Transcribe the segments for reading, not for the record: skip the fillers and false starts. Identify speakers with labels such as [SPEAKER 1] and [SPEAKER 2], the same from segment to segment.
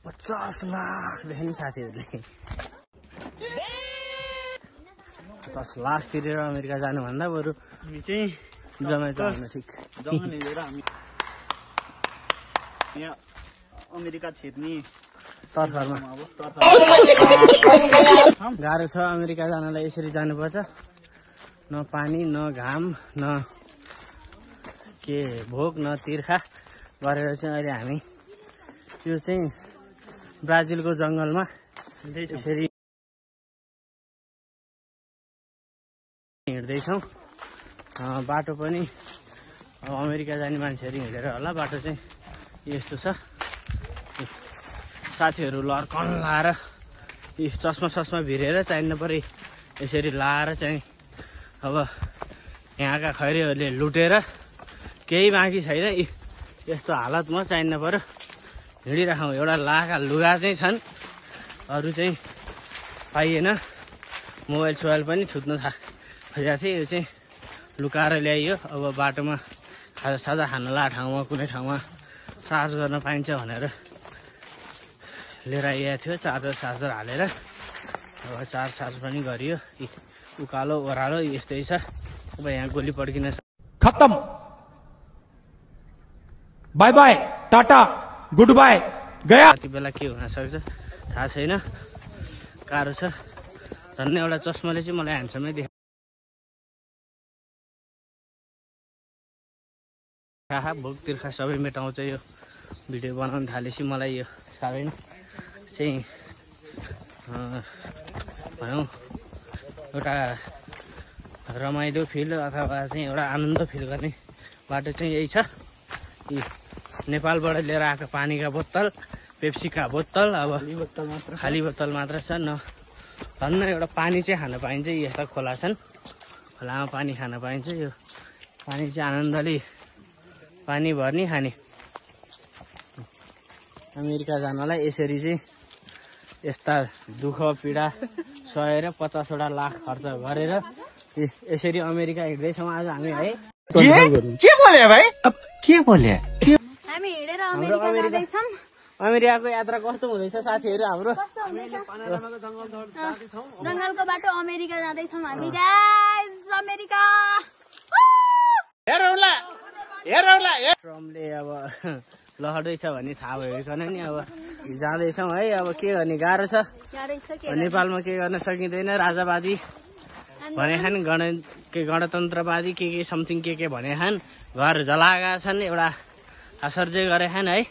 [SPEAKER 1] 50 लाख देख्ने साथीहरूले 50 लाख तिरेर अमेरिका जानुभन्दा बरु
[SPEAKER 2] हामी चाहिँ
[SPEAKER 1] जमाइत हुन ठिक।
[SPEAKER 2] जग्गा लिएर हामी यहाँ अमेरिका छिर्ने
[SPEAKER 1] तर्फमा
[SPEAKER 2] अब
[SPEAKER 1] गाह्रो छ अमेरिका जानलाई। यसरी जानुपर्छ, न पानी न घाम न के भोक न तिर्खा गरेर चाहिँ अहिले हामी यो चाहिँ ब्राजिलको जङ्गलमा यसरी हिँड्दैछौँ। बाटो पनि अमेरिका जाने मान्छेहरू हिँडेर होला। बाटो चाहिँ यस्तो छ। साथीहरू लर्कन लाएर चस्मा सस्मा भिरेर चाहिन्न परे यसरी लाएर चाहिँ अब यहाँका खैरीहरूले लुटेर केही बाँकी छैन। यस्तो हालतमा चाहिन्न पर्यो हिँडिराखौँ। एउटा लाखा लुगा चाहिँ छन्, अरू चाहिँ पाइएन। मोबाइल सोबाइल पनि छुट्न खोजेको थिएँ, यो चाहिँ लुकाएर ल्याइयो। अब बाटोमा खाजा खान ला ठाउँमा कुनै ठाउँमा चार्ज गर्न पाइन्छ भनेर लिएर आइएको थियो। चार्जर हालेर अब चार्ज पनि गरियो। उकालो ओह्रालो यस्तै छ। अब यहाँ गोली पड्किन
[SPEAKER 3] खत्म, bye bye tata good bye गया।
[SPEAKER 1] कति बेला के हुन सक्छ थाहा छैन, गाह्रो छ। झन् एउटा चस्माले चाहिँ मलाई ह्यान्डसम्मै देखा भोक तिर्खा सबै मेटाउँछ। यो भिडियो बनाउन थालेपछि मलाई यो साह्रै चाहिँ भनौँ एउटा रमाइलो फिल अथवा चाहिँ एउटा आनन्द फिल गर्ने बाटो चाहिँ यही छ। यी नेपालबाट लिएर आएको पानीका बोतल, पेप्सीका बोतल, अब खाली बोतल मात्र छ। धन्न एउटा पानी चाहिँ खान पाइन्छ। यस्ता खोला छन्, खोलामा पानी खान पाइन्छ। यो पानी चाहिँ आनन्दले पानी भर्ने खाने। अमेरिका जानलाई यसरी चाहिँ यस्ता दुःख पीडा सहेर 50वटा लाख खर्च गरेर यसरी अमेरिका हिँड्दैछौँ आज हामी है।
[SPEAKER 3] के बोले भाइ? अब के बोले?
[SPEAKER 4] हामी हिँडेर अमेरिका जाँदैछौँ।
[SPEAKER 1] अमेरिकाको यात्रा कस्तो हुँदैछ साथीहरू हाम्रो?
[SPEAKER 4] जङ्गलको बाटो अमेरिका जाँदैछौँ हामी गाइस। अमेरिका
[SPEAKER 1] ट्रम्पले अब लहदैछ भन्ने थाहा भइकन नि अब जाँदैछौँ है। अब के गर्ने, गाह्रो छ। नेपालमा के गर्न सकिँदैन। राजावादी भने खान्, गणतन्त्रवादी के समथिङ के भने खान्, घर जलाएका छन्, एउटा आश्चर्य गरे खान् है।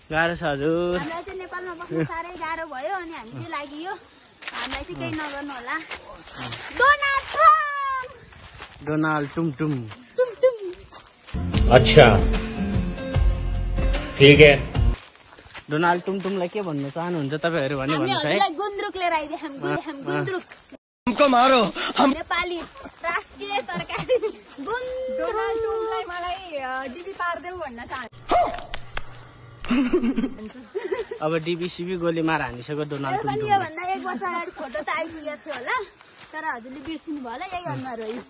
[SPEAKER 1] गाह्रो छ हजुर।
[SPEAKER 4] हामीलाई चाहिँ नेपालमा बस्नु साह्रै गाह्रो भयो अनि हामी चाहिँ लागियो। हामीलाई चाहिँ केही नगर्नु होला।
[SPEAKER 1] डोनाल्ड टुमटुम।
[SPEAKER 3] अच्छा ठीक है।
[SPEAKER 1] डोनाल्ड टुमटुमलाई के भन्नु चाहनुहुन्छ तपाईँहरू भने भन्नुहोस् है।
[SPEAKER 4] गुन्द्रुक लिएर आइदिएँ। गुन्द्रुक
[SPEAKER 3] हमको मारो।
[SPEAKER 4] नेपाली राष्ट्रिय तरकारी डोनाल्ड टुमलाई मलाई डिबी पार्देऊ भन्न चाहन्छु।
[SPEAKER 1] अब डिबिसिबी गोली मार हानिसक्यो डोनाल्ड टुमटुम।
[SPEAKER 4] योभन्दा 1 वर्ष अगाडि फोटो त आइपुगेको थियो होला, तर हजुरले बिर्सिनु भयो होला। यही अनुहार हो यो।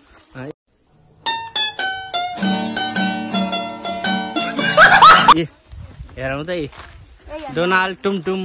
[SPEAKER 1] हेरौँ त डोनाल्ड टुमटुम।